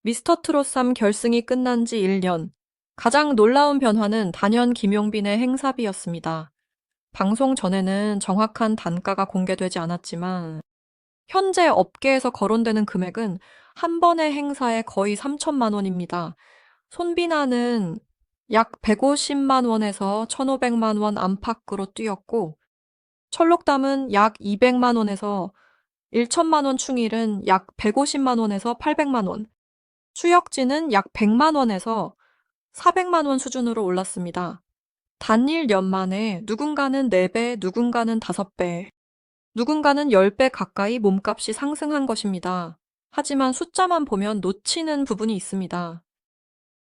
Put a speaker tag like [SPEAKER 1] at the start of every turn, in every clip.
[SPEAKER 1] 미스터 트롯 3 결승이 끝난 지 1년. 가장 놀라운 변화는 단연 김용빈의 행사비였습니다. 방송 전에는 정확한 단가가 공개되지 않았지만 현재 업계에서 거론되는 금액은 한 번의 행사에 거의 3천만 원입니다. 손비나는 약 150만 원에서 1,500만 원 안팎으로 뛰었고 철록담은 약 200만 원에서 1천만 원, 충일은 약 150만 원에서 800만 원, 추혁진은 약 100만 원에서 400만 원 수준으로 올랐습니다. 단 1년 만에 누군가는 4배, 누군가는 5배, 누군가는 10배 가까이 몸값이 상승한 것입니다. 하지만 숫자만 보면 놓치는 부분이 있습니다.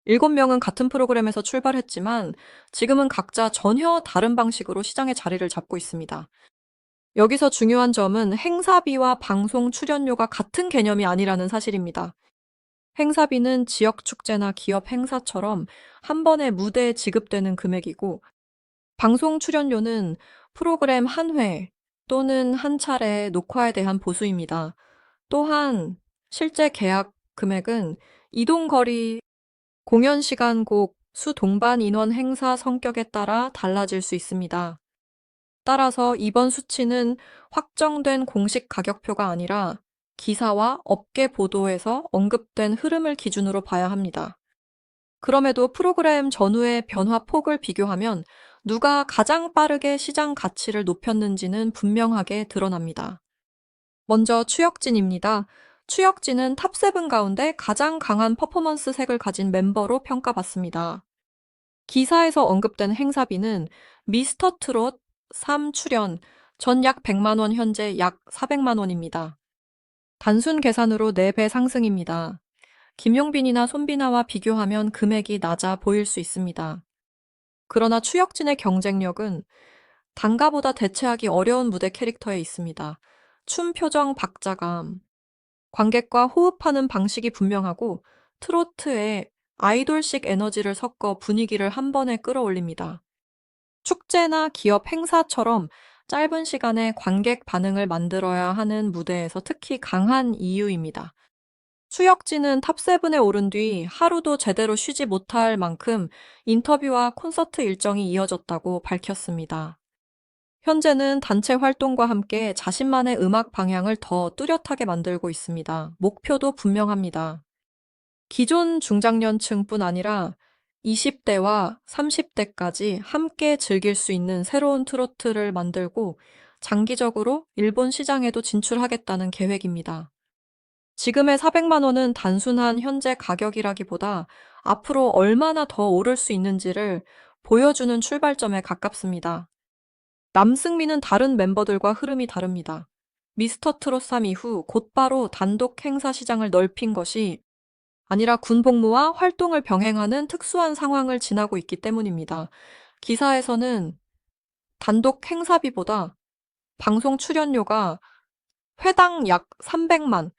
[SPEAKER 1] 7명은 같은 프로그램에서 출발했지만 지금은 각자 전혀 다른 방식으로 시장의 자리를 잡고 있습니다. 여기서 중요한 점은 행사비와 방송 출연료가 같은 개념이 아니라는 사실입니다. 행사비는 지역 축제나 기업 행사처럼 한 번에 무대에 지급되는 금액이고, 방송 출연료는 프로그램 한 회 또는 한 차례 녹화에 대한 보수입니다. 또한 실제 계약 금액은 이동거리, 공연 시간, 곡, 수 동반 인원 행사 성격에 따라 달라질 수 있습니다. 따라서 이번 수치는 확정된 공식 가격표가 아니라 기사와 업계 보도에서 언급된 흐름을 기준으로 봐야 합니다. 그럼에도 프로그램 전후의 변화 폭을 비교하면 누가 가장 빠르게 시장 가치를 높였는지는 분명하게 드러납니다. 먼저 추혁진입니다. 추혁진은 탑7 가운데 가장 강한 퍼포먼스 색을 가진 멤버로 평가받습니다. 기사에서 언급된 행사비는 미스터 트롯 3 출연 전 약 100만 원, 현재 약 400만 원입니다. 단순 계산으로 4배 상승입니다. 김용빈이나 손비나와 비교하면 금액이 낮아 보일 수 있습니다. 그러나 추혁진의 경쟁력은 단가보다 대체하기 어려운 무대 캐릭터에 있습니다. 춤 표정 박자감, 관객과 호흡하는 방식이 분명하고 트로트에 아이돌식 에너지를 섞어 분위기를 한 번에 끌어올립니다. 축제나 기업 행사처럼 짧은 시간에 관객 반응을 만들어야 하는 무대에서 특히 강한 이유입니다. 추혁진은 탑7에 오른 뒤 하루도 제대로 쉬지 못할 만큼 인터뷰와 콘서트 일정이 이어졌다고 밝혔습니다. 현재는 단체 활동과 함께 자신만의 음악 방향을 더 뚜렷하게 만들고 있습니다. 목표도 분명합니다. 기존 중장년층뿐 아니라 20대와 30대까지 함께 즐길 수 있는 새로운 트로트를 만들고 장기적으로 일본 시장에도 진출하겠다는 계획입니다. 지금의 400만 원은 단순한 현재 가격이라기보다 앞으로 얼마나 더 오를 수 있는지를 보여주는 출발점에 가깝습니다. 남승민은 다른 멤버들과 흐름이 다릅니다. 미스터 트롯 3 이후 곧바로 단독 행사 시장을 넓힌 것이 아니라 군 복무와 활동을 병행하는 특수한 상황을 지나고 있기 때문입니다. 기사에서는 단독 행사비보다 방송 출연료가 회당 약 300만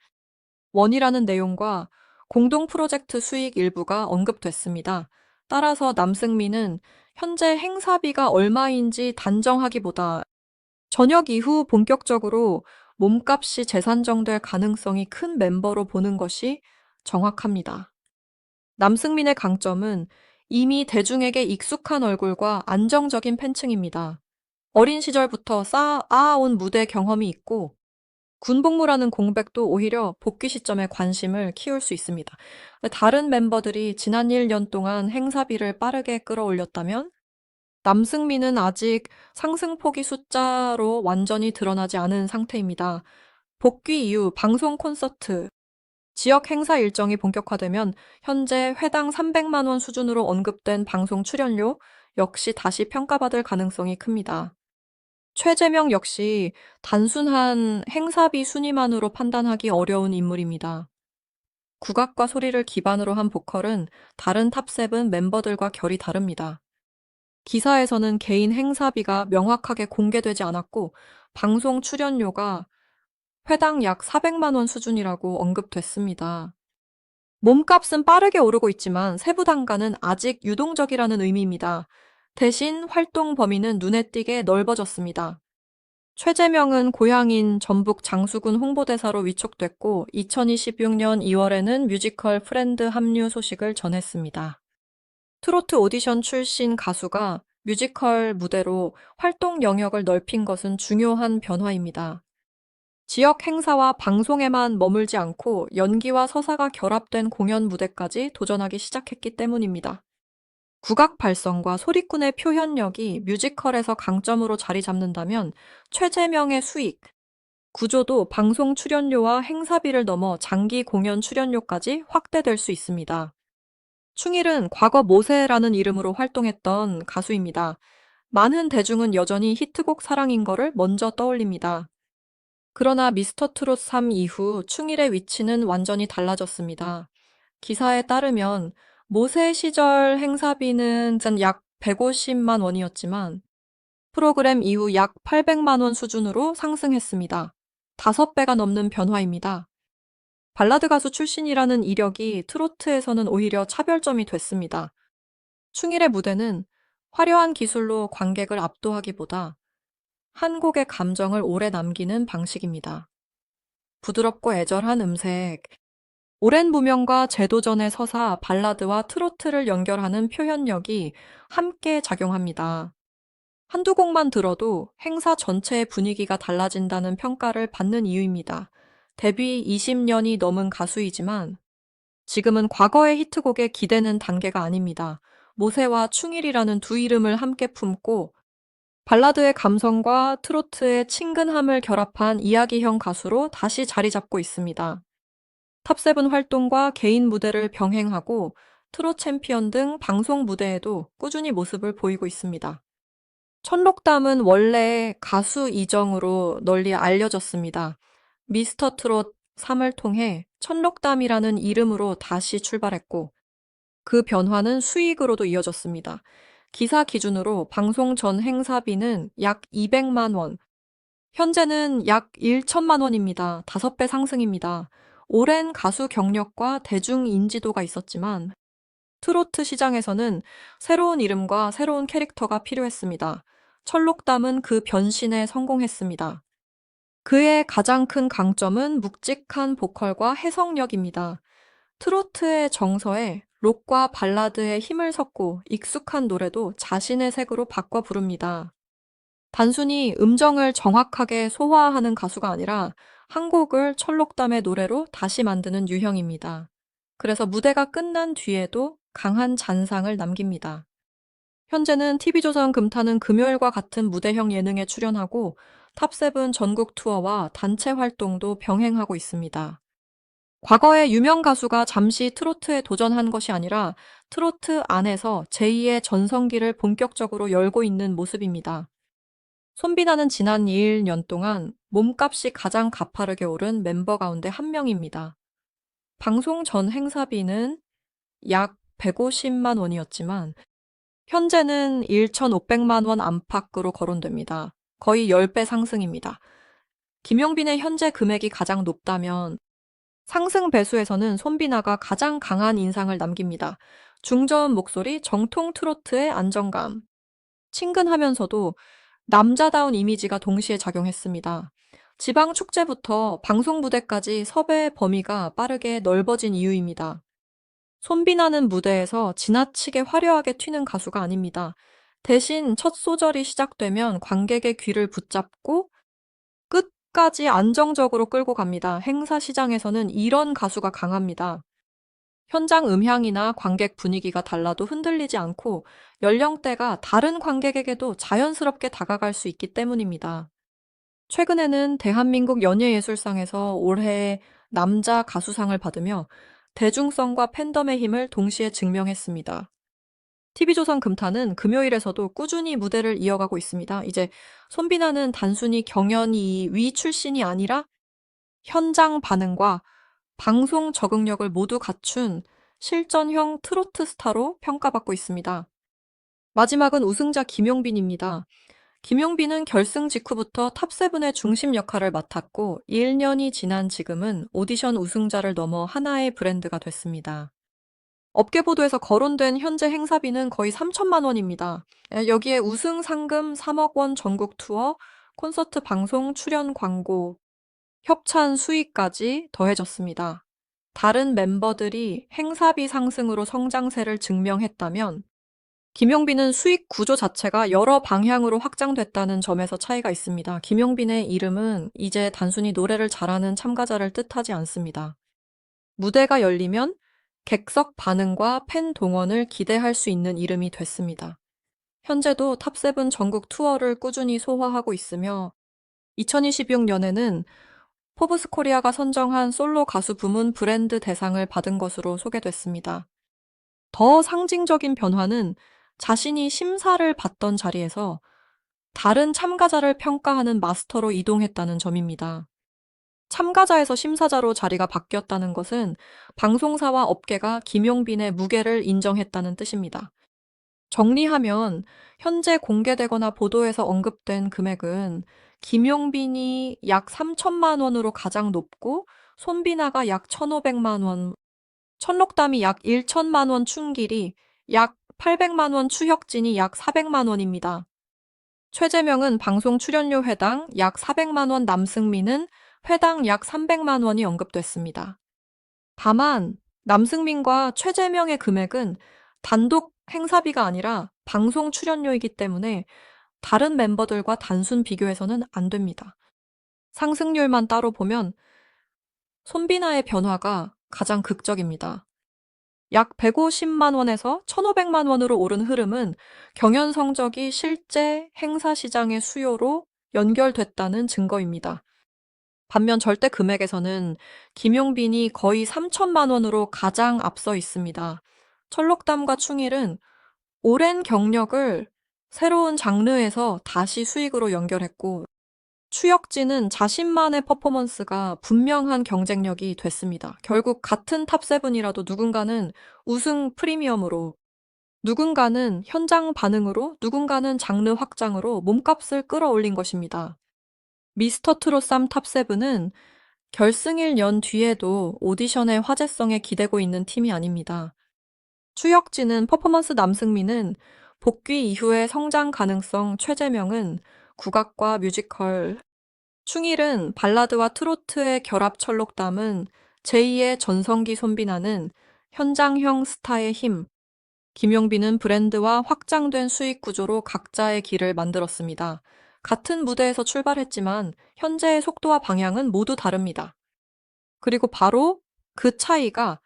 [SPEAKER 1] 원이라는 내용과 공동 프로젝트 수익 일부가 언급됐습니다. 따라서 남승민은 현재 행사비가 얼마인지 단정하기보다 저녁 이후 본격적으로 몸값이 재산정될 가능성이 큰 멤버로 보는 것이 정확합니다. 남승민의 강점은 이미 대중에게 익숙한 얼굴과 안정적인 팬층입니다. 어린 시절부터 쌓아온 무대 경험이 있고 군복무라는 공백도 오히려 복귀 시점에 관심을 키울 수 있습니다. 다른 멤버들이 지난 1년 동안 행사비를 빠르게 끌어올렸다면 남승민은 아직 상승폭이 숫자로 완전히 드러나지 않은 상태입니다. 복귀 이후 방송 콘서트, 지역 행사 일정이 본격화되면 현재 회당 300만 원 수준으로 언급된 방송 출연료 역시 다시 평가받을 가능성이 큽니다. 최재명 역시 단순한 행사비 순위만으로 판단하기 어려운 인물입니다. 국악과 소리를 기반으로 한 보컬은 다른 탑7 멤버들과 결이 다릅니다. 기사에서는 개인 행사비가 명확하게 공개되지 않았고 방송 출연료가 회당 약 400만 원 수준이라고 언급됐습니다. 몸값은 빠르게 오르고 있지만 세부 단가는 아직 유동적이라는 의미입니다. 대신 활동 범위는 눈에 띄게 넓어졌습니다. 최재명은 고향인 전북 장수군 홍보대사로 위촉됐고 2026년 2월에는 뮤지컬 프렌드 합류 소식을 전했습니다. 트로트 오디션 출신 가수가 뮤지컬 무대로 활동 영역을 넓힌 것은 중요한 변화입니다. 지역 행사와 방송에만 머물지 않고 연기와 서사가 결합된 공연 무대까지 도전하기 시작했기 때문입니다. 국악 발성과 소리꾼의 표현력이 뮤지컬에서 강점으로 자리 잡는다면 최재명의 수익, 구조도 방송 출연료와 행사비를 넘어 장기 공연 출연료까지 확대될 수 있습니다. 충일은 과거 모세라는 이름으로 활동했던 가수입니다. 많은 대중은 여전히 히트곡 사랑인 거를 먼저 떠올립니다. 그러나 미스터 트롯 3 이후 충일의 위치는 완전히 달라졌습니다. 기사에 따르면 모세 시절 행사비는 약 150만 원이었지만 프로그램 이후 약 800만 원 수준으로 상승했습니다. 5배가 넘는 변화입니다. 발라드 가수 출신이라는 이력이 트로트에서는 오히려 차별점이 됐습니다. 충일의 무대는 화려한 기술로 관객을 압도하기보다 한 곡의 감정을 오래 남기는 방식입니다. 부드럽고 애절한 음색, 오랜 무명과 재도전의 서사, 발라드와 트로트를 연결하는 표현력이 함께 작용합니다. 한두 곡만 들어도 행사 전체의 분위기가 달라진다는 평가를 받는 이유입니다. 데뷔 20년이 넘은 가수이지만 지금은 과거의 히트곡에 기대는 단계가 아닙니다. 모세와 충일이라는 두 이름을 함께 품고 발라드의 감성과 트로트의 친근함을 결합한 이야기형 가수로 다시 자리 잡고 있습니다. 탑세븐 활동과 개인 무대를 병행하고 트롯 챔피언 등 방송 무대에도 꾸준히 모습을 보이고 있습니다. 천록담은 원래 가수 이정으로 널리 알려졌습니다. 미스터 트롯 3을 통해 천록담이라는 이름으로 다시 출발했고 그 변화는 수익으로도 이어졌습니다. 기사 기준으로 방송 전 행사비는 약 200만 원, 현재는 약 1천만 원입니다. 5배 상승입니다. 오랜 가수 경력과 대중 인지도가 있었지만 트로트 시장에서는 새로운 이름과 새로운 캐릭터가 필요했습니다. 철록담은 그 변신에 성공했습니다. 그의 가장 큰 강점은 묵직한 보컬과 해석력입니다. 트로트의 정서에 록과 발라드의 힘을 섞고 익숙한 노래도 자신의 색으로 바꿔 부릅니다. 단순히 음정을 정확하게 소화하는 가수가 아니라 한 곡을 철록담의 노래로 다시 만드는 유형입니다. 그래서 무대가 끝난 뒤에도 강한 잔상을 남깁니다. 현재는 TV조선 금타는 금요일과 같은 무대형 예능에 출연하고 탑세븐 전국 투어와 단체 활동도 병행하고 있습니다. 과거에 유명 가수가 잠시 트로트에 도전한 것이 아니라 트로트 안에서 제2의 전성기를 본격적으로 열고 있는 모습입니다. 손비나는 지난 2년 동안 몸값이 가장 가파르게 오른 멤버 가운데 한 명입니다. 방송 전 행사비는 약 150만 원이었지만 현재는 1,500만 원 안팎으로 거론됩니다. 거의 10배 상승입니다. 김용빈의 현재 금액이 가장 높다면 상승 배수에서는 손비나가 가장 강한 인상을 남깁니다. 중저음 목소리, 정통 트로트의 안정감, 친근하면서도 남자다운 이미지가 동시에 작용했습니다. 지방 축제부터 방송 무대까지 섭외 범위가 빠르게 넓어진 이유입니다. 손비나는 무대에서 지나치게 화려하게 튀는 가수가 아닙니다. 대신 첫 소절이 시작되면 관객의 귀를 붙잡고 끝까지 안정적으로 끌고 갑니다. 행사 시장에서는 이런 가수가 강합니다. 현장 음향이나 관객 분위기가 달라도 흔들리지 않고 연령대가 다른 관객에게도 자연스럽게 다가갈 수 있기 때문입니다. 최근에는 대한민국 연예예술상에서 올해의 남자 가수상을 받으며 대중성과 팬덤의 힘을 동시에 증명했습니다. TV조선 금타는 금요일에서도 꾸준히 무대를 이어가고 있습니다. 이제 손비나는 단순히 경연이 위 출신이 아니라 현장 반응과 방송 적응력을 모두 갖춘 실전형 트로트 스타로 평가받고 있습니다. 마지막은 우승자 김용빈입니다. 김용빈은 결승 직후부터 탑세븐의 중심 역할을 맡았고 1년이 지난 지금은 오디션 우승자를 넘어 하나의 브랜드가 됐습니다. 업계 보도에서 거론된 현재 행사비는 거의 3천만 원입니다. 여기에 우승 상금 3억 원 전국 투어, 콘서트 방송 출연 광고, 협찬 수익까지 더해졌습니다. 다른 멤버들이 행사비 상승으로 성장세를 증명했다면 김용빈은 수익 구조 자체가 여러 방향으로 확장됐다는 점에서 차이가 있습니다. 김용빈의 이름은 이제 단순히 노래를 잘하는 참가자를 뜻하지 않습니다. 무대가 열리면 객석 반응과 팬 동원을 기대할 수 있는 이름이 됐습니다. 현재도 탑세븐 전국 투어를 꾸준히 소화하고 있으며 2026년에는 포브스 코리아가 선정한 솔로 가수 부문 브랜드 대상을 받은 것으로 소개됐습니다. 더 상징적인 변화는 자신이 심사를 받던 자리에서 다른 참가자를 평가하는 마스터로 이동했다는 점입니다. 참가자에서 심사자로 자리가 바뀌었다는 것은 방송사와 업계가 김용빈의 무게를 인정했다는 뜻입니다. 정리하면 현재 공개되거나 보도에서 언급된 금액은 김용빈이 약 3천만 원으로 가장 높고 손비나가 약 1,500만 원, 천록담이 약 1천만 원, 춘길이 약 800만 원, 추혁진이 약 400만 원입니다. 최재명은 방송 출연료 회당 약 400만 원, 남승민은 회당 약 300만 원이 언급됐습니다. 다만 남승민과 최재명의 금액은 단독 행사비가 아니라 방송 출연료이기 때문에 다른 멤버들과 단순 비교해서는 안 됩니다. 상승률만 따로 보면 손비나의 변화가 가장 극적입니다. 약 150만 원에서 1,500만 원으로 오른 흐름은 경연 성적이 실제 행사 시장의 수요로 연결됐다는 증거입니다. 반면 절대 금액에서는 김용빈이 거의 3천만 원으로 가장 앞서 있습니다. 철록담과 충일은 오랜 경력을 새로운 장르에서 다시 수익으로 연결했고, 추혁진은 자신만의 퍼포먼스가 분명한 경쟁력이 됐습니다. 결국 같은 탑세븐이라도 누군가는 우승 프리미엄으로, 누군가는 현장 반응으로, 누군가는 장르 확장으로 몸값을 끌어올린 것입니다. 미스터 트롯 3 탑세븐은 결승일 연 뒤에도 오디션의 화제성에 기대고 있는 팀이 아닙니다. 추혁진은 퍼포먼스, 남승민은 복귀 이후의 성장 가능성, 최재명은 국악과 뮤지컬, 충일은 발라드와 트로트의 결합, 철록담은 제2의 전성기, 손비나는 현장형 스타의 힘, 김용빈은 브랜드와 확장된 수익 구조로 각자의 길을 만들었습니다. 같은 무대에서 출발했지만 현재의 속도와 방향은 모두 다릅니다. 그리고 바로 그 차이가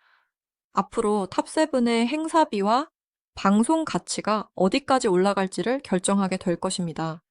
[SPEAKER 1] 앞으로 탑세븐의 행사비와 방송 가치가 어디까지 올라갈지를 결정하게 될 것입니다.